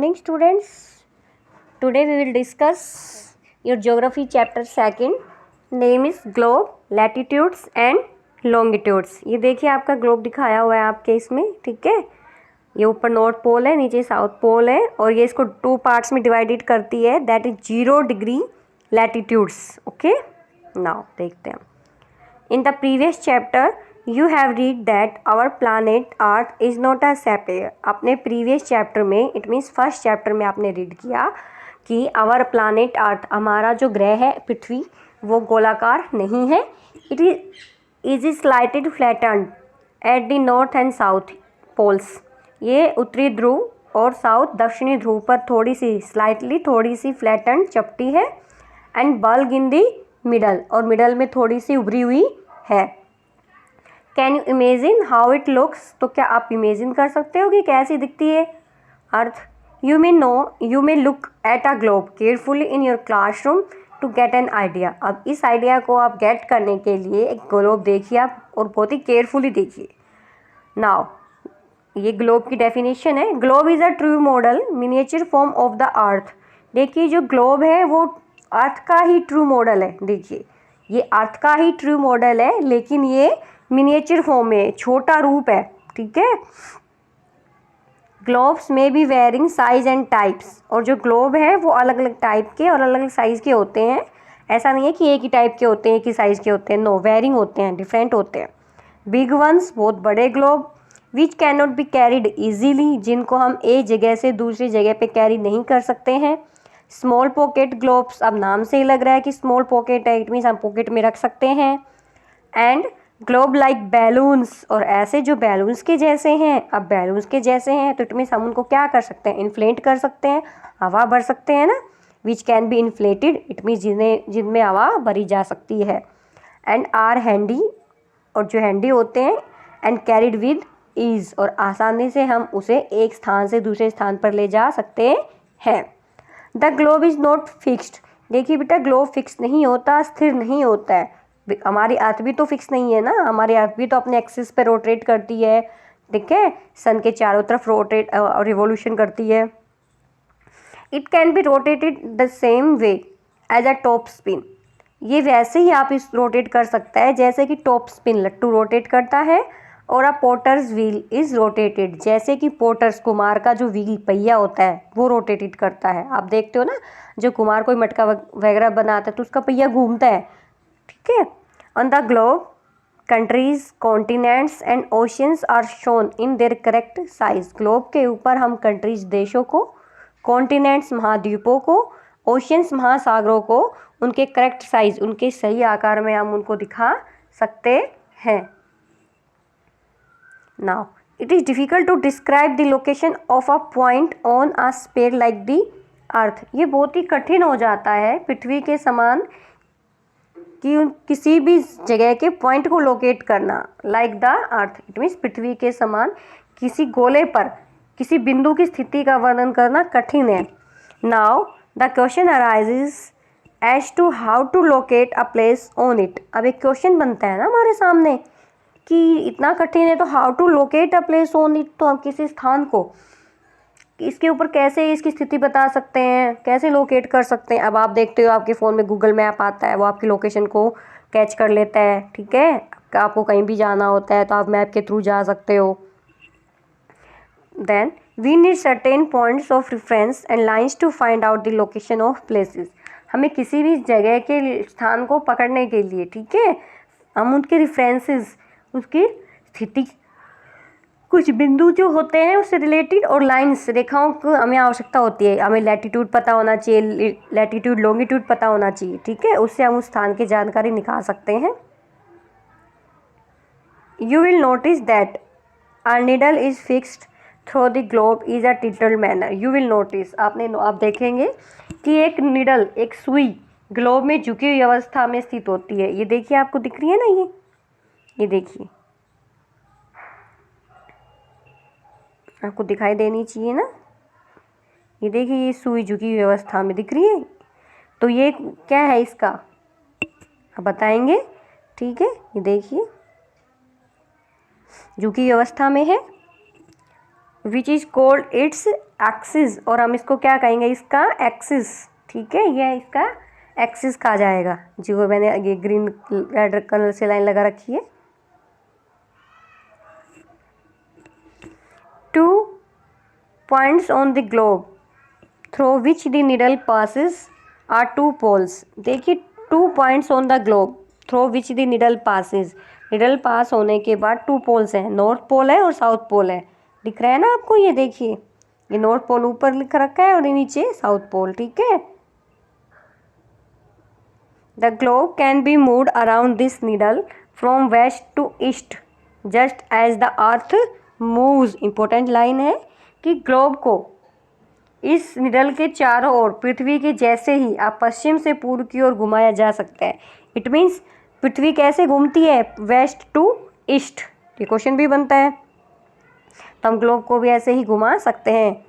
morning, students. Today we will discuss your geography chapter 2. Name is globe, latitudes and longitudes. ये देखिए आपका globe दिखाया हुआ है आपके इसमें, ठीक है। ये ऊपर नॉर्थ पोल है, नीचे साउथ पोल है और ये इसको 2 पार्ट्स में डिवाइडेड करती है, that is 0 degree latitudes. Okay, now देखते हैं। In the previous chapter you have read that our planet earth is not a sphere. अपने प्रीवियस चैप्टर में, इट मीन्स फर्स्ट चैप्टर में आपने रीड किया कि आवर प्लानेट अर्थ, हमारा जो ग्रह है पृथ्वी, वो गोलाकार नहीं है। It is slightly flattened at the north and south poles. ये उत्तरी ध्रुव और साउथ दक्षिणी ध्रुव पर थोड़ी सी फ्लैटन्ड चपटी है। And bulge in the middle, और मिडल में थोड़ी सी उभरी हुई है। Can you imagine how it looks? तो क्या आप इमेजिन कर सकते हो कि कैसी दिखती है earth? You may look at a globe carefully in your classroom to get an idea. अब इस आइडिया को आप गेट करने के लिए एक ग्लोब देखिए आप, और बहुत ही केयरफुली देखिए। नाउ ये ग्लोब की डेफिनेशन है। Globe is a true model miniature form of the अर्थ। देखिए जो ग्लोब है वो अर्थ का ही ट्रू मॉडल है। देखिए ये अर्थ का ही ट्रू मॉडल है, लेकिन ये मिनिएचर फॉर्म में, छोटा रूप है, ठीक है। ग्लोब्स में be varying size and types, और जो ग्लोब है वो अलग अलग टाइप के और अलग अलग साइज़ के होते हैं। ऐसा नहीं है कि एक ही टाइप के होते हैं, एक ही साइज़ के होते हैं, नो, वेरिंग होते हैं, डिफरेंट होते हैं। बिग वंस, बहुत बड़े globe, which can not be carried easily, जिनको हम एक जगह से दूसरी जगह पे कैरी नहीं कर सकते हैं। स्मॉल पॉकेट ग्लोब्स, अब नाम से ही लग रहा है कि स्मॉल पॉकेट है, इट मीन्स हम पॉकेट में रख सकते हैं। एंड ग्लोब लाइक बैलून्स, और ऐसे जो बैलून्स के जैसे हैं, अब बैलून्स के जैसे हैं तो इट मीन्स हम उनको क्या कर सकते हैं, इन्फ्लेट कर सकते हैं, हवा भर सकते हैं ना। Which can be inflated, it means जिनमें हवा भरी जा सकती है। एंड आर हैंडी, और जो हैंडी होते हैं, एंड कैरिड विद ईज, और आसानी से हम उसे एक स्थान से दूसरे स्थान पर ले जा सकते हैं। The globe is not fixed. देखिए बेटा, ग्लोब फिक्स नहीं होता, स्थिर नहीं होता है। हमारी अर्थ भी तो फिक्स नहीं है ना, हमारी अर्थ भी तो अपने एक्सिस पे रोटेट करती है, ठीक है, सन के चारों तरफ रोटेट और रिवोल्यूशन करती है। It can be rotated the same way as a top spin. ये वैसे ही आप इस रोटेट कर सकता है जैसे कि टॉप स्पिन लट्टू रोटेट करता है। और अ पोटर्स व्हील इज़ रोटेटेड, जैसे कि पोटर्स, कुम्हार का जो व्हील पहिया होता है वो रोटेटेड करता है। आप देखते हो ना, जो कुम्हार कोई मटका वगैरह बनाता है तो उसका पहिया घूमता है, ठीक है। On the globe countries, continents and oceans are shown in their correct size. Globe के ऊपर हम कंट्रीज, देशों को, कॉन्टिनेंट्स, महाद्वीपों को, ओशियंस, महासागरों को उनके करेक्ट साइज, उनके सही आकार में हम उनको दिखा सकते हैं। Now it is difficult to describe the location of a point on a sphere like the earth. ये बहुत ही कठिन हो जाता है पृथ्वी के समान कि किसी भी जगह के पॉइंट को लोकेट करना, like the earth, it means पृथ्वी के समान किसी गोले पर किसी बिंदु की स्थिति का वर्णन करना कठिन है। Now the question arises as to how to locate a place on it. अब एक क्वेश्चन बनता है ना हमारे सामने कि इतना कठिन है तो how to locate a place on it, तो हम किसी स्थान को इसके ऊपर कैसे इसकी स्थिति बता सकते हैं, कैसे लोकेट कर सकते हैं। अब आप देखते हो आपके फ़ोन में गूगल मैप आता है, वो आपकी लोकेशन को कैच कर लेता है, ठीक है। आपको कहीं भी जाना होता है तो आप मैप के थ्रू जा सकते हो। Then we need certain points of reference and lines to find out the location of places. हमें किसी भी जगह के स्थान को पकड़ने के लिए, ठीक है, हम उनके रेफरेंसेस, उसकी स्थिति, कुछ बिंदु जो होते हैं उससे रिलेटेड, और लाइंस, रेखाओं की हमें आवश्यकता होती है। हमें लैटिट्यूड पता होना चाहिए, लैटिट्यूड लॉन्गिट्यूड पता होना चाहिए, ठीक है, उससे हम उस स्थान की जानकारी निकाल सकते हैं। You will notice that our needle is fixed through the globe is a tilted manner. You will notice, आप देखेंगे कि एक नीडल, एक सुई ग्लोब में झुकी हुई अवस्था में स्थित होती है। ये देखिए, आपको दिख रही है ना, ये देखिए, आपको दिखाई देनी चाहिए ना। ये देखिए, ये सुई झुकी हुई अवस्था में दिख रही है, तो ये क्या है इसका, आप बताएंगे, ठीक है। ये देखिए झुकी हुई अवस्था में है, which is called its axis, और हम इसको क्या कहेंगे, इसका एक्सिस। ठीक है, ये इसका एक्सिस कहा जाएगा। जो मैंने ये ग्रीन रेड कलर से लाइन लगा रखी है। 2 points on the globe through which the needle passes are 2 poles। देखिए 2 points on the globe through which the needle passes, needle pass होने के बाद 2 पोल्स हैं, नॉर्थ पोल है और साउथ पोल है। दिख रहा है ना आपको, ये देखिए, ये नॉर्थ पोल ऊपर लिख रखा है और ये नीचे साउथ पोल। ठीक है, the globe can be moved around this needle from west to east just as the earth moves. Important line है कि ग्लोब को इस निडल के चारों ओर पृथ्वी के जैसे ही आप पश्चिम से पूर्व की ओर घुमाया जा सकता है। इट मीन्स पृथ्वी कैसे घूमती है, वेस्ट टू ईस्ट। ये क्वेश्चन भी बनता है, तो हम ग्लोब को भी ऐसे ही घुमा सकते हैं।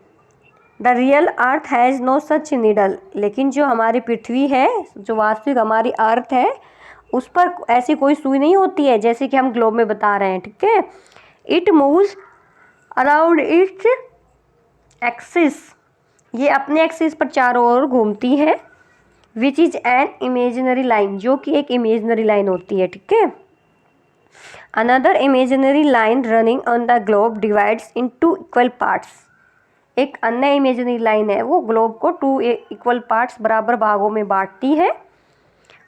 The real earth has no such needle, लेकिन जो हमारी पृथ्वी है, जो वास्तविक हमारी अर्थ है, उस पर ऐसी कोई सुई नहीं होती है जैसे कि हम ग्लोब में बता रहे हैं। ठीक है, it moves around its axis, ये अपने एक्सिस पर चारों ओर घूमती है। Which is an imaginary line, जो कि एक इमेजिनरी लाइन होती है। ठीक है, another imaginary line running on the globe divides in 2 equal parts. एक अन्य इमेजिनरी लाइन है, वो ग्लोब को 2 इक्वल पार्ट्स बराबर भागों में बांटती है।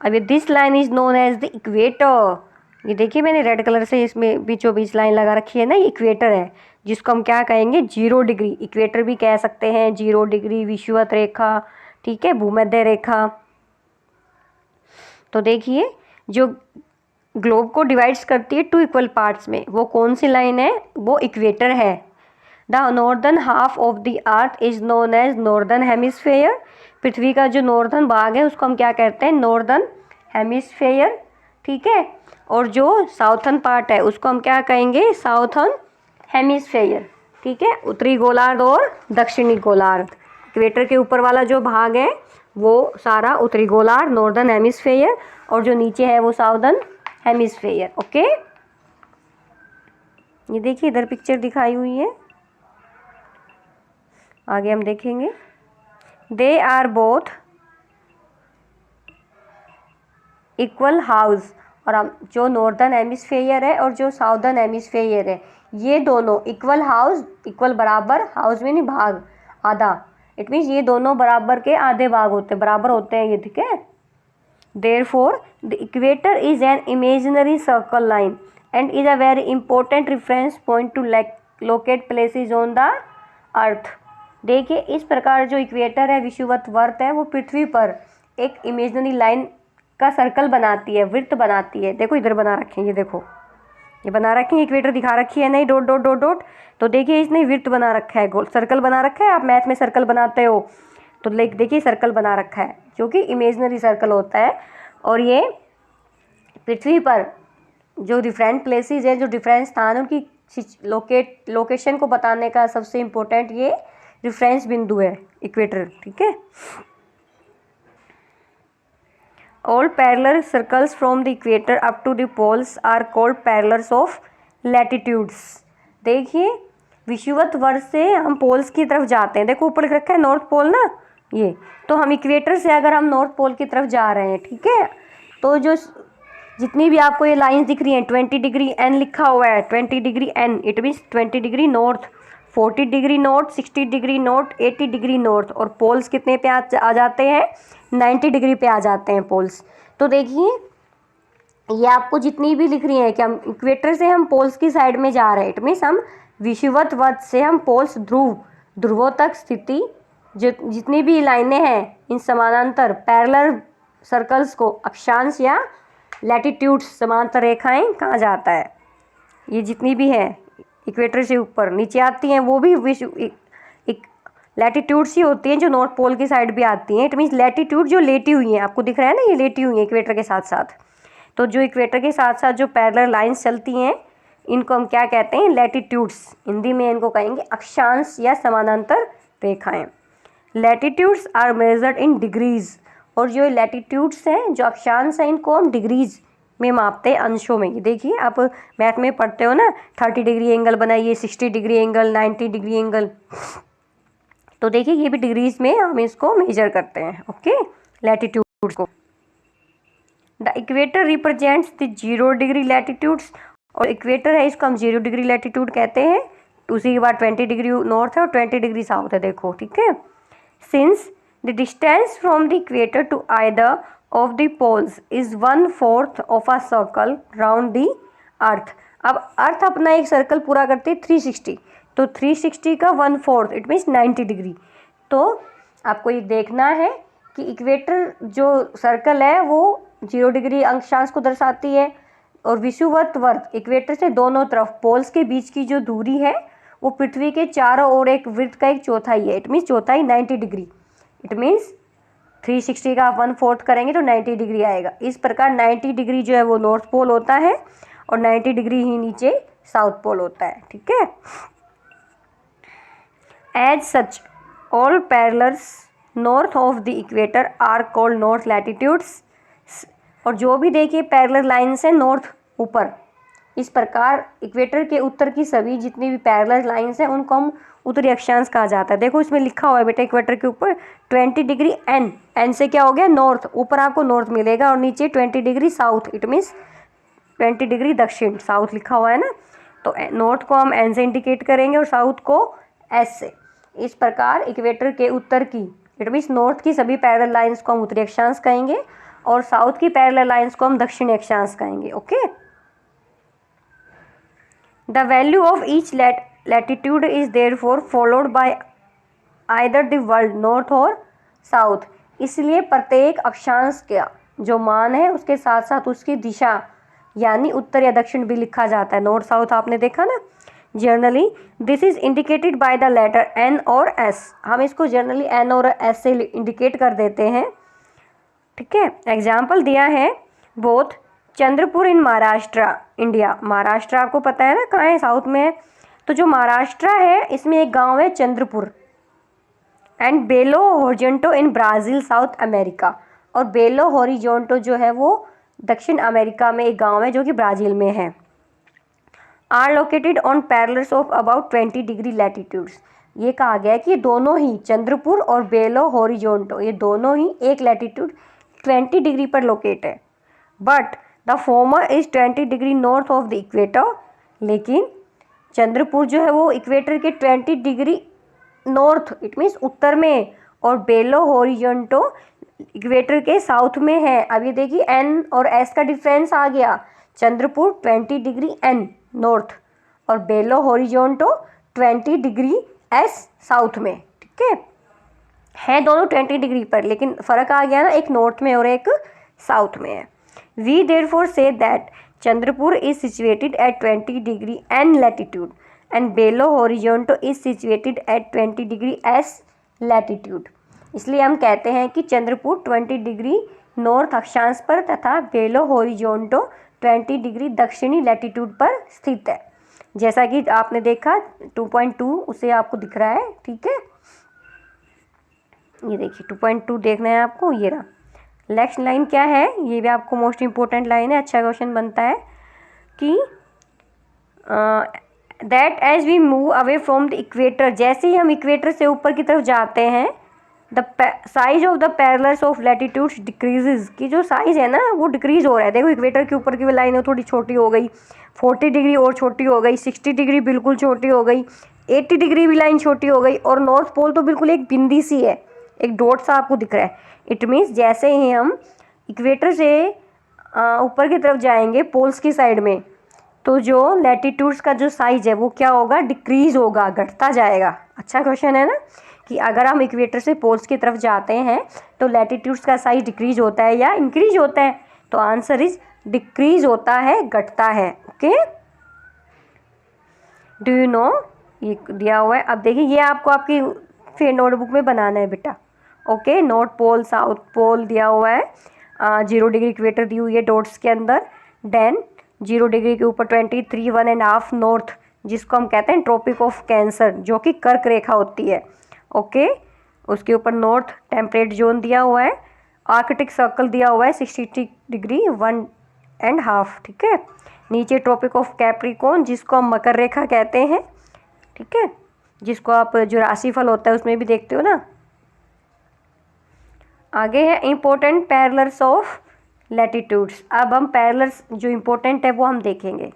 अभी this line is known as the equator. ये देखिए मैंने रेड कलर से इसमें बीचों बीच लाइन लगा रखी है ना, ये इक्वेटर है, जिसको हम क्या कहेंगे, 0 डिग्री। इक्वेटर भी कह सकते हैं, 0 डिग्री, विषुवत रेखा, ठीक है, भूमध्य रेखा। तो देखिए जो ग्लोब को डिवाइड्स करती है 2 इक्वल पार्ट्स में, वो कौन सी लाइन है, वो इक्वेटर है। The northern half of the earth is known as northern hemisphere. पृथ्वी का जो नॉर्दर्न भाग है उसको हम क्या कहते हैं, नॉर्दर्न हेमिस्फेयर। ठीक है, और जो साउथर्न पार्ट है उसको हम क्या कहेंगे, साउथर्न हेमिस्फेयर। ठीक है, उत्तरी गोलार्ध और दक्षिणी गोलार्ध। इक्वेटर के ऊपर वाला जो भाग है वो सारा उत्तरी गोलार्ध, नॉर्दर्न हेमिस्फेयर, और जो नीचे है वो साउदर्न हेमिस्फेयर। ओके, ये देखिए इधर पिक्चर दिखाई हुई है, आगे हम देखेंगे। They are both equal halves, और हम जो नॉर्दर्न हेमिस्फेयर है और जो साउदर्न हेमिस्फेयर है, ये दोनों इक्वल हाउस, इक्वल बराबर, हाउस में नहीं भाग, आधा। इट मीन्स ये दोनों बराबर के आधे भाग होते हैं, बराबर होते हैं ये। ठीक है, therefore the equator is an imaginary circle line and is a very important reference point two locate places on the earth. देखिए इस प्रकार जो इक्वेटर है, विषुवत वर्त है, वो पृथ्वी पर एक इमेजिनरी लाइन का सर्कल बनाती है, वृत्त बनाती है। देखो इधर बना रखे हैं, ये देखो ये बना रखे हैं, इक्वेटर दिखा रखी है नहीं, डॉट डॉट डॉट डॉट। तो देखिए इसने वृत्त बना रखा है, सर्कल बना रखा है। आप मैथ में सर्कल बनाते हो तो देखिए सर्कल बना रखा है, जो कि इमेजिनरी सर्कल होता है। और ये पृथ्वी पर जो डिफरेंट प्लेसेस है, जो डिफरेंट स्थान है, उनकी लोकेशन को बताने का सबसे इम्पोर्टेंट ये रेफरेंस बिंदु है, इक्वेटर। ठीक है, All parallel circles from the equator up to the poles are called parallels of latitudes। देखिए विषुवत वर्ष से हम पोल्स की तरफ जाते हैं, देखो ऊपर लिख रखा है नॉर्थ पोल ना, ये तो हम इक्वेटर से अगर हम नॉर्थ पोल की तरफ जा रहे हैं, ठीक है, तो जो जितनी भी आपको ये लाइंस दिख रही हैं, 20 डिग्री एन लिखा हुआ है, 20 degree N, it means 20 degree north, 40 degree north, 60 degree north, 80 degree north, और पोल्स कितने पे आ जाते हैं, 90 डिग्री पे आ जाते हैं पोल्स। तो देखिए ये आपको जितनी भी लिख रही हैं कि हम इक्वेटर से हम पोल्स की साइड में जा रहे हैं, इट मीन्स हम विषुवत वर्त से हम पोल्स ध्रुवों तक स्थिति जितनी भी लाइनें हैं, इन समानांतर पैरेलल सर्कल्स को अक्षांश या लैटिट्यूड्स, समांतर रेखाएं कहा जाता है। ये जितनी भी हैं इक्वेटर से ऊपर नीचे आती हैं, वो भी लैटिट्यूड्स ही होती हैं, जो नॉर्थ पोल की साइड भी आती हैं। इट मीन्स लैटिट्यूड जो लेटी हुई हैं, आपको दिख रहा है ना, ये लेटी हुई हैं इक्वेटर के साथ साथ। तो जो इक्वेटर के साथ साथ जो पैरेलल लाइंस चलती हैं, इनको हम क्या कहते हैं, लैटिट्यूड्स। हिंदी में इनको कहेंगे अक्षांश या समानांतर रेखाएं। Latitudes are measured in degrees, और जो लैटिट्यूड्स हैं, जो अक्षांश हैं, इनको हम डिग्रीज में मापते हैं, अंशों में। ये देखिए आप मैथ में पढ़ते हो ना, 30 डिग्री एंगल बनाइए, 60 डिग्री एंगल, 90 डिग्री एंगल। तो देखिए ये भी डिग्रीज में हम इसको मेजर करते हैं। ओके, लैटिट्यूड को। The equator represents the 0 degree latitudes, और इक्वेटर है इसको हम 0 डिग्री लैटिट्यूड कहते हैं। उसी के बाद 20 डिग्री नॉर्थ है और 20 डिग्री साउथ है, देखो, ठीक है। Since the distance from the equator to either of the poles is 1/4 of a circle round the earth. अब अर्थ अपना एक सर्कल पूरा करती है 360, तो 360 का 1/4 इट मीन्स 90 डिग्री। तो आपको ये देखना है कि इक्वेटर जो सर्कल है वो 0 डिग्री अक्षांश को दर्शाती है, और विषुवत वर्त इक्वेटर से दोनों तरफ पोल्स के बीच की जो दूरी है वो पृथ्वी के चारों ओर एक वृत्त का एक चौथाई है। इट मीन्स चौथाई 90 डिग्री। इट मीन्स 360 का 1/4 करेंगे तो 90 डिग्री आएगा। इस प्रकार 90 डिग्री जो है वो नॉर्थ पोल होता है और 90 डिग्री ही नीचे साउथ पोल होता है, ठीक है। As such all parallels north of the equator are called north latitudes. और जो भी देखिए पैरेलल लाइन्स हैं नॉर्थ ऊपर, इस प्रकार इक्वेटर के उत्तर की सभी जितनी भी पैरेलल लाइन्स हैं उनको हम उत्तरी अक्षांश कहा जाता है। देखो इसमें लिखा हुआ है बेटा इक्वेटर के ऊपर 20 डिग्री एन, एन से क्या हो गया नॉर्थ, ऊपर आपको नॉर्थ मिलेगा, और नीचे 20 degree south, it means 20 degree दक्षिण, साउथ लिखा हुआ है ना। तो नॉर्थ को हम एन से इंडिकेट करेंगे और साउथ को एस से। इस प्रकार इक्वेटर के उत्तर की इट मीन्स नॉर्थ की सभी पैरेलल लाइन्स को हम उत्तरी अक्षांश कहेंगे और साउथ की पैरेलल लाइन्स को हम दक्षिणी अक्षांश कहेंगे। Okay, the value of each latitude is therefore followed by either the world north और साउथ। इसलिए प्रत्येक अक्षांश का जो मान है उसके साथ साथ उसकी दिशा यानी उत्तर या दक्षिण भी लिखा जाता है। नॉर्थ साउथ आपने देखा ना। Generally this is indicated by the letter N और एस। हम इसको जनरली एन और एस से इंडिकेट कर देते हैं, ठीक है। एग्जाम्पल दिया है both Chandrapur in Maharashtra India. Maharashtra आपको पता है ना कहाँ है, साउथ में है। तो जो महाराष्ट्र है इसमें एक गांव है Chandrapur, and Belo Horizonte in Brazil South America. और बेलो होरिजेंटो जो है वो दक्षिण अमेरिका में एक गांव है जो कि ब्राज़ील में है। Are located on parallels of about 20 degree latitudes. ये कहा गया है कि ये दोनों ही चंद्रपुर और बेलो होरिजेंटो ये दोनों ही एक लैटिट्यूड 20 डिग्री पर लोकेट है। But the former is 20 degree north of the equator. लेकिन चंद्रपुर जो है वो इक्वेटर के 20 डिग्री नॉर्थ इट मीन्स उत्तर में, और बेलो होरिजेंटो इक्वेटर के साउथ में है। अब ये देखिए एन और एस का डिफरेंस आ गया। चंद्रपुर 20 डिग्री एन नॉर्थ और बेलो होरिजेंटो 20 डिग्री एस साउथ में, ठीक है दोनों 20 डिग्री पर, लेकिन फ़र्क आ गया ना, एक नॉर्थ में और एक साउथ में है। We therefore say that Chandrapur is situated at 20 degree N latitude and Belo Horizonte is situated at 20 degree S latitude. इसलिए हम कहते हैं कि चंद्रपुर 20 डिग्री नॉर्थ अक्षांश पर तथा बेलो होरिजेंटो 20 डिग्री दक्षिणी लैटिट्यूड पर स्थित है। जैसा कि आपने देखा 2.2 उसे आपको दिख रहा है, ठीक है। ये देखिए 2.2 देखना है आपको, ये रहा। नेक्स्ट लाइन क्या है, ये भी आपको मोस्ट इंपॉर्टेंट लाइन है, अच्छा क्वेश्चन बनता है कि that as we move away from the equator, जैसे ही हम इक्वेटर से ऊपर की तरफ जाते हैं, the size of the parallels of latitudes decreases, की जो साइज है ना वो डिक्रीज हो रहा है। देखो इक्वेटर के ऊपर की लाइन है थोड़ी छोटी हो गई, 40 डिग्री और छोटी हो गई, 60 डिग्री बिल्कुल छोटी हो गई, 80 डिग्री भी लाइन छोटी हो गई, और नॉर्थ पोल तो बिल्कुल एक बिंदी सी है, एक डॉट सा आपको दिख रहा है। इट मीन्स जैसे ही हम इक्वेटर से ऊपर की तरफ जाएंगे पोल्स की साइड में, तो जो लैटिट्यूड्स का जो साइज है वो क्या होगा, डिक्रीज होगा, घटता जाएगा। अच्छा क्वेश्चन है ना, कि अगर हम इक्वेटर से पोल्स की तरफ जाते हैं तो लैटिट्यूड्स का साइज डिक्रीज होता है या इंक्रीज होता है, तो आंसर इज डिक्रीज होता है, घटता है। ओके, डू यू नो, ये दिया हुआ है। अब देखिए ये आपको आपकी फिर नोटबुक में बनाना है बेटा। Okay, north pole south pole दिया हुआ है, 0 डिग्री इक्वेटर दी हुई है डॉट्स के अंदर, देन 0 डिग्री के ऊपर 23 1.5 नॉर्थ, जिसको हम कहते हैं ट्रॉपिक ऑफ कैंसर, जो कि कर्क रेखा होती है। ओके, उसके ऊपर नॉर्थ टेम्परेट जोन दिया हुआ है, आर्कटिक सर्कल दिया हुआ है 60 डिग्री 1 एंड हाफ, ठीक है। नीचे ट्रॉपिक ऑफ कैप्रिकॉर्न जिसको हम मकर रेखा कहते हैं, ठीक है, जिसको आप जो राशिफल होता है उसमें भी देखते हो ना। आगे है इम्पोर्टेंट पैरेलल्स ऑफ लैटिट्यूड्स। अब हम पैरेलल्स जो इम्पोर्टेंट है वो हम देखेंगे।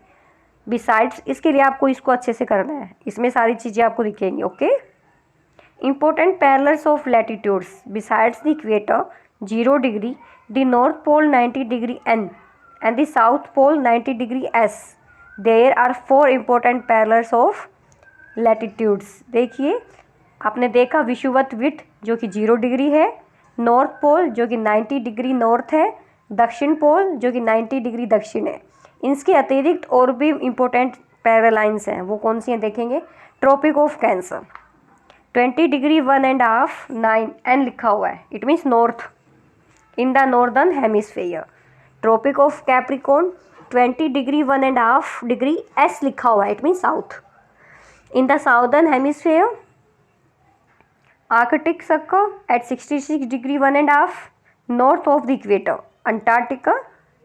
बिसाइड्स, इसके लिए आपको इसको अच्छे से करना है, इसमें सारी चीज़ें आपको दिखेंगी, okay. Important parallels of latitudes besides the equator 0 degree, the north pole 90 degree N and the south pole 90 degree S. There are 4 important parallels of latitudes. देखिए, आपने देखा विषुवत विड्थ जो कि 0 डिग्री है, नॉर्थ पोल जो कि 90 डिग्री नॉर्थ है, दक्षिण पोल जो कि 90 डिग्री दक्षिण है। इसके अतिरिक्त और भी इम्पोर्टेंट पैरेलल लाइन्स हैं, वो कौन सी हैं देखेंगे। Tropic of Cancer 20 degree 1.5 9 N लिखा हुआ है, it means north in the northern hemisphere. Tropic of Capricorn 20 degree 1.5 degree S लिखा हुआ है, it means south in the southern hemisphere. Arctic Circle at 66 degree 1.5 north of the equator. Antarctica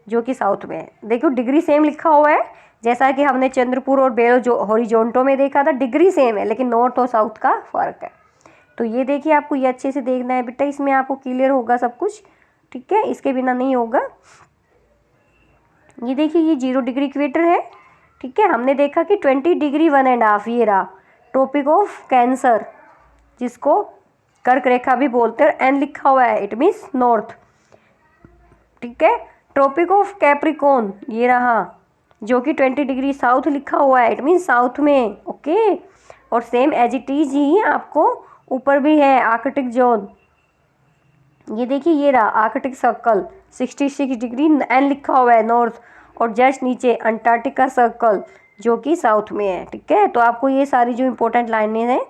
जो कि south में है। देखो डिग्री सेम लिखा हुआ है, जैसा कि हमने चंद्रपुर और बेलो जो हॉरिजॉन्टल में देखा था, डिग्री सेम है लेकिन नॉर्थ और साउथ का फ़र्क है। तो ये देखिए, आपको ये अच्छे से देखना है बेटा, इसमें आपको क्लियर होगा सब कुछ, ठीक है, इसके बिना नहीं होगा। ये देखिए, ये 0 डिग्री इक्वेटर है, ठीक है। हमने देखा कि 20 डिग्री 1.5 ये रहा ट्रॉपिक ऑफ कैंसर जिसको कर्क रेखा भी बोलते हैं, एन लिखा हुआ है, इट मीन्स नॉर्थ, ठीक है। ट्रॉपिक ऑफ कैप्रिकॉर्न ये रहा जो कि 20 डिग्री साउथ लिखा हुआ है, इट मीन्स साउथ में, ओके। और सेम एज इट इज ही आपको ऊपर भी है आर्कटिक जोन। ये देखिए, ये रहा आर्कटिक सर्कल 66 डिग्री एन लिखा हुआ है नॉर्थ, और जस्ट नीचे अंटार्कटिका सर्कल जो कि साउथ में है, ठीक है। तो आपको ये सारी जो इंपॉर्टेंट लाइनें हैं,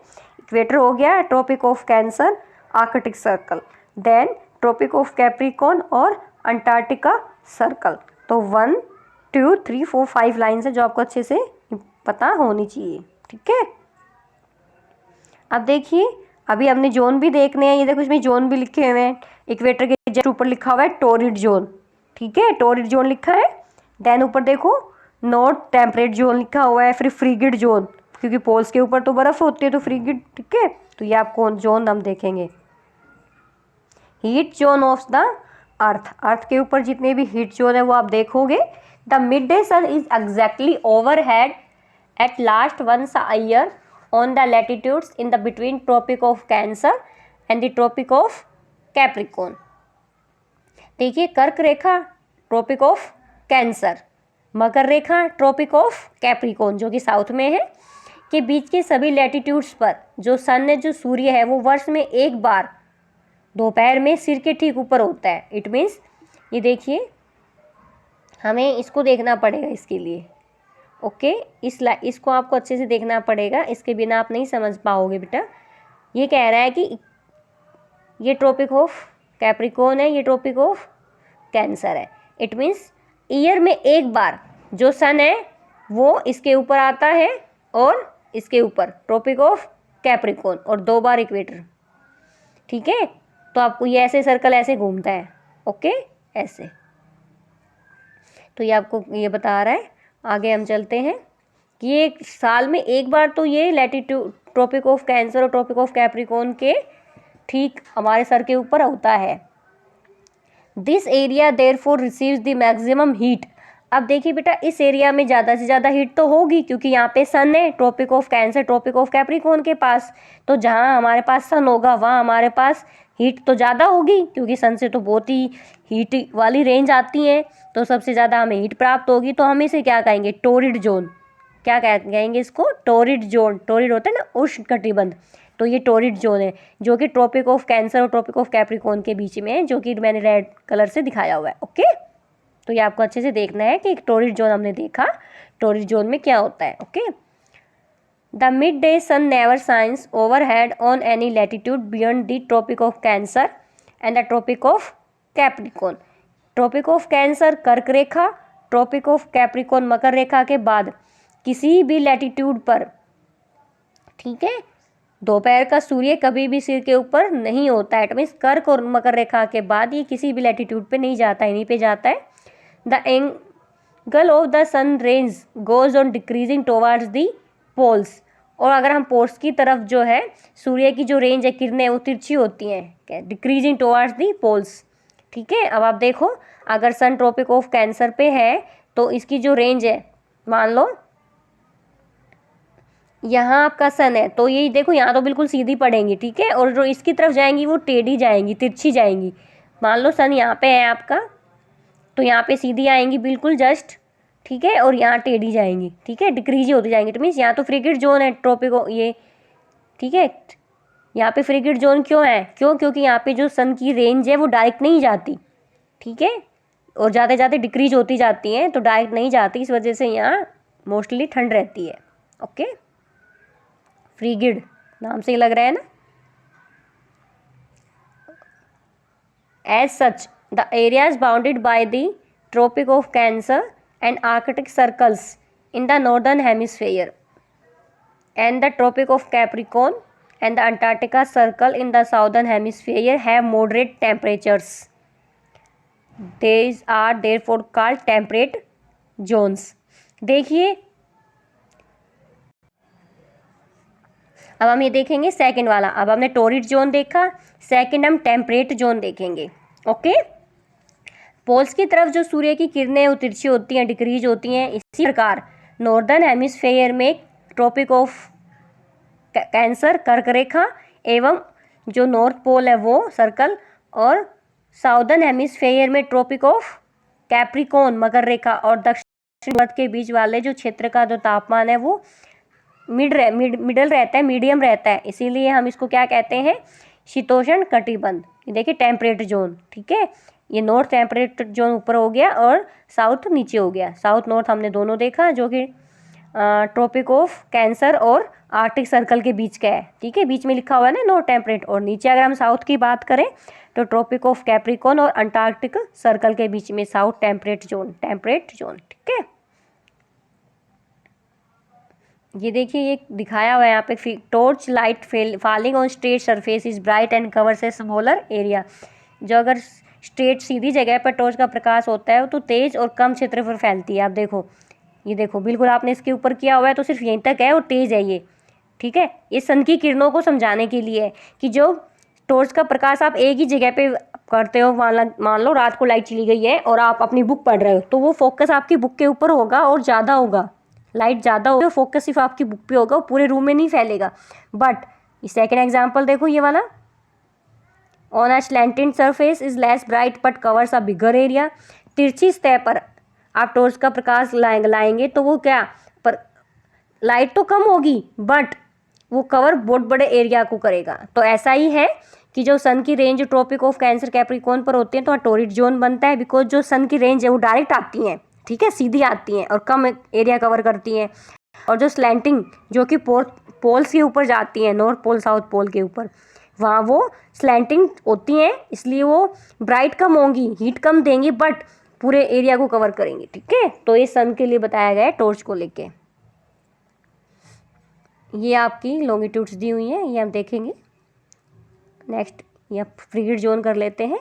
इक्वेटर हो गया, Tropic of Cancer, Arctic Circle, then Tropic of Capricorn और अंटार्कटिका सर्कल। तो 1 2 3 4 5 लाइन्स है जो आपको अच्छे से पता होनी चाहिए, ठीक है। अब देखिए, अभी हमने जोन भी देखने हैं, ये देखो इसमें जोन भी लिखे हुए हैं। इक्वेटर के जस्ट ऊपर लिखा हुआ है टोरिड जोन, ठीक है, टोरिड जोन लिखा है। देन ऊपर देखो नॉर्थ टेम्परेट जोन लिखा हुआ है, फिर फ्रीगिड जोन, क्योंकि पोल्स के ऊपर तो बर्फ़ होती है तो फ्रीगिड, ठीक है। तो ये आपको जोन हम देखेंगे। हीट जोन ऑफ द अर्थ के ऊपर जितने भी हीट जोन है वो आप देखोगे। The mid day sun is exactly over head at last once a year on the latitudes in the between tropic of cancer and the tropic of capricorn. देखिए, कर्क रेखा ट्रॉपिक ऑफ कैंसर, मकर रेखा tropic of capricorn जो कि south में है, के बीच के सभी लैटिट्यूड्स पर जो सन है, जो सूर्य है, वो वर्ष में एक बार दोपहर में सिर के ठीक ऊपर होता है। इट मीन्स ये देखिए, हमें इसको देखना पड़ेगा इसके लिए, ओके। इसको आपको अच्छे से देखना पड़ेगा, इसके बिना आप नहीं समझ पाओगे बेटा। ये कह रहा है कि ये ट्रॉपिक ऑफ कैप्रिकॉर्न है, ये ट्रॉपिक ऑफ कैंसर है। इट मीन्स ईयर में एक बार जो सन है वो इसके ऊपर आता है और इसके ऊपर ट्रॉपिक ऑफ कैप्रिकॉर्न, और 2 बार इक्वेटर, ठीक है। तो आपको ये ऐसे सर्कल ऐसे घूमता है, ओके, ऐसे। तो ये आपको ये बता रहा है। आगे हम चलते हैं कि ये साल में एक बार तो ये लैटिट्यूड ट्रॉपिक ऑफ कैंसर और ट्रॉपिक ऑफ कैप्रिकॉर्न के ठीक हमारे सर के ऊपर होता है। This area therefore receives the maximum heat. अब देखिए बेटा, इस एरिया में ज़्यादा से ज़्यादा हीट तो होगी क्योंकि यहाँ पे सन है, Tropic of Cancer Tropic of Capricorn के पास। तो जहाँ हमारे पास सन होगा वहाँ हमारे पास हीट तो ज़्यादा होगी, क्योंकि सन से तो बहुत ही हीट वाली रेंज आती है, तो सबसे ज़्यादा हमें हीट प्राप्त होगी। तो हम इसे क्या कहेंगे, टोरिड जोन। क्या कहेंगे इसको, टोरिड जोन। टोरिड होता है ना उष्ण कटिबंध, तो ये टोरिड जोन है जो कि ट्रॉपिक ऑफ कैंसर और ट्रॉपिक ऑफ कैप्रिकॉर्न के बीच में है, जो कि मैंने रेड कलर से दिखाया हुआ है, ओके। तो ये आपको अच्छे से देखना है कि टोरिड जोन हमने देखा, टोरिड जोन में क्या होता है, okay. The mid day sun never shines overhead on any latitude beyond the tropic of cancer and the tropic of Capricorn. Tropic of Cancer कर्क रेखा, ट्रॉपिक ऑफ कैप्रिकॉर्न मकर रेखा के बाद किसी भी लैटिट्यूड पर, ठीक है, दोपहर का सूर्य कभी भी सिर के ऊपर नहीं होता है। इट मीन्स कर्क और मकर रेखा के बाद ये किसी भी लैटिट्यूड पे नहीं जाता है, इन्हीं पे जाता है। The angle of the sun range goes on decreasing towards the poles. और अगर हम पोल्स की तरफ जो है सूर्य की जो रेंज है किरणें वो तिरछी होती हैं, डिक्रीजिंग टुवर्ड्स दी पोल्स। ठीक है, अब आप देखो अगर सन ट्रॉपिक ऑफ कैंसर पे है तो इसकी जो रेंज है, मान लो यहाँ आपका सन है तो ये देखो यहाँ तो बिल्कुल सीधी पड़ेंगी, ठीक है, और जो इसकी तरफ जाएंगी वो टेढ़ी जाएंगी, तिरछी जाएंगी। मान लो सन यहाँ पे है आपका तो यहाँ पे सीधी आएंगी बिल्कुल जस्ट, ठीक है, और यहाँ टेढ़ी जाएंगी, ठीक है, डिक्रीज होती जाएंगी। तो मीन्स यहाँ तो फ्रिगेट जोन है ट्रॉपिक ये, ठीक है, यहाँ पे फ्रिगेट जोन क्यों है, क्योंकि यहाँ पे जो सन की रेंज है वो डायरेक्ट नहीं जाती, ठीक है, और जाते जाते डिक्रीज होती जाती है तो डायरेक्ट नहीं जाती, इस वजह से यहाँ मोस्टली ठंड रहती है। ओके, फ्रिगिड नाम से ही लग रहा है ना। As such the areas bounded by the tropic of cancer and Arctic Circles in the northern hemisphere and the Tropic of Capricorn and the Antarctica Circle in the southern hemisphere have moderate temperatures. These are therefore called temperate zones. देखिए अब हम ये देखेंगे second वाला। अब हमने torrid zone देखा, second हम टेम्परेट जोन देखेंगे। ओके, पोल्स की तरफ जो सूर्य की किरणें तिरछी होती हैं, डिक्रीज होती हैं, इसी प्रकार नॉर्दर्न हेमिस्फीयर में ट्रॉपिक ऑफ कैंसर कर्क रेखा एवं जो नॉर्थ पोल है वो सर्कल, और साउदर्न हेमिस्फीयर में ट्रॉपिक ऑफ कैप्रिकॉर्न मकर रेखा, और दक्षिण ध्रुव के बीच वाले जो क्षेत्र का जो तापमान है वो मिडल रहता है, मीडियम रहता है, इसीलिए हम इसको क्या कहते हैं, शीतोष्ण कटिबंध। ये देखिए टेम्परेट जोन, ठीक है, ये नॉर्थ टेम्परेट जोन ऊपर हो गया और साउथ नीचे हो गया। साउथ नॉर्थ हमने दोनों देखा जो कि ट्रॉपिक ऑफ कैंसर और आर्कटिक सर्कल के बीच का है, ठीक है, बीच में लिखा हुआ है ना नॉर्थ टेम्परेट, और नीचे अगर हम साउथ की बात करें तो ट्रॉपिक ऑफ कैप्रिकॉर्न और अंटार्कटिक सर्कल के बीच में साउथ टेम्परेट जोन, ठीक है। ये देखिए ये दिखाया हुआ है यहाँ पे, torch light falling on straight surface is bright and covers a smaller area. जो अगर स्ट्रेट सीधी जगह पर टॉर्च का प्रकाश होता है तो तेज और कम क्षेत्र पर फैलती है। आप देखो, ये देखो बिल्कुल आपने इसके ऊपर किया हुआ है तो सिर्फ यहीं तक है और तेज है ये, ठीक है। ये सन की किरणों को समझाने के लिए है कि जो टॉर्च का प्रकाश आप एक ही जगह पे करते हो, मान लो रात को लाइट चली गई है और आप अपनी बुक पढ़ रहे हो तो वो फोकस आपकी बुक के ऊपर होगा और ज़्यादा होगा, लाइट ज़्यादा होगी, फोकस सिर्फ आपकी बुक पे होगा, पूरे रूम में नहीं फैलेगा। बट सेकेंड एग्जाम्पल देखो ये वाला, on a slanted surface is less bright but covers a bigger area. तिरछी सतह पर आप टॉर्च का प्रकाश लाएंगे तो वो क्या, पर लाइट तो कम होगी बट वो कवर बहुत बड़े एरिया को करेगा। तो ऐसा ही है कि जो सन की range Tropic of Cancer Capricorn पर होती है तो टोरिड जोन बनता है, बिकॉज जो सन की रेंज है वो डायरेक्ट आती हैं, ठीक है, सीधी आती हैं और कम एरिया कवर करती हैं। और जो स्लैंटिंग जो कि पोल्स के ऊपर जाती हैं, नॉर्थ पोल साउथ पोल के ऊपर, वहाँ वो स्लैंटिंग होती हैं, इसलिए वो ब्राइट कम होंगी, हीट कम देंगी बट पूरे एरिया को कवर करेंगे, ठीक है। तो ये सन के लिए बताया गया है टॉर्च को लेके। ये आपकी लॉन्गिट्यूड्स दी हुई हैं, ये हम देखेंगे नेक्स्ट। ये फ्रिगिड जोन कर लेते हैं,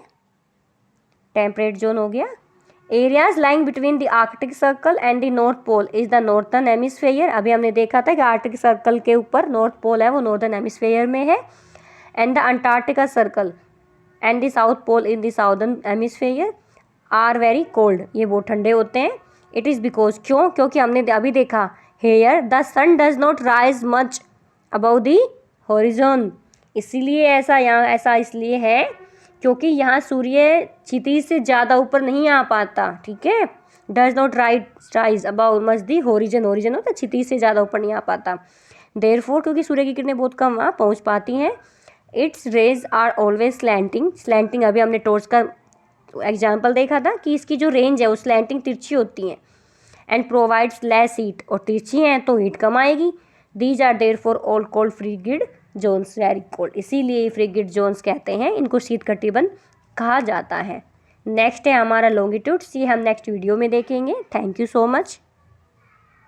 टेम्परेट जोन हो गया। Areas lying between the Arctic circle and the north pole is the northern hemisphere. अभी हमने देखा था कि आर्कटिक सर्कल के ऊपर नॉर्थ पोल है वो नॉर्थर्न हेमिस्फीयर में है, and the Antarctica circle and the south pole in the southern hemisphere are very cold. ये बहुत ठंडे होते हैं। इट इज़ बिकॉज, क्यों, क्योंकि हमने अभी देखा here the sun does not rise much above the horizon. इसीलिए ऐसा यहाँ ऐसा इसलिए है क्योंकि यहाँ सूर्य क्षितिज से ज़्यादा ऊपर नहीं आ पाता, ठीक है। Does not rise above much the horizon, horizon होता है क्षितिज से ज़्यादा ऊपर नहीं आ पाता। देयरफॉर क्योंकि सूर्य की किरणें बहुत कम वहाँ पहुँच पाती हैं। Its rays are always slanting, slanting अभी हमने टॉर्च का एग्जाम्पल देखा था कि इसकी जो रेंज है वो स्लैंटिंग तिरछी होती हैं, एंड प्रोवाइड्स लेस हीट, और तिरछी हैं तो हीट कम आएगी। These are therefore all called frigid zones, very cold, इसीलिए फ्रिगिड जोन्स कहते हैं, इनको शीत कटिबंध कहा जाता है। नेक्स्ट है हमारा लॉन्गिट्यूड्स, ये हम नेक्स्ट वीडियो में देखेंगे। Thank you so much.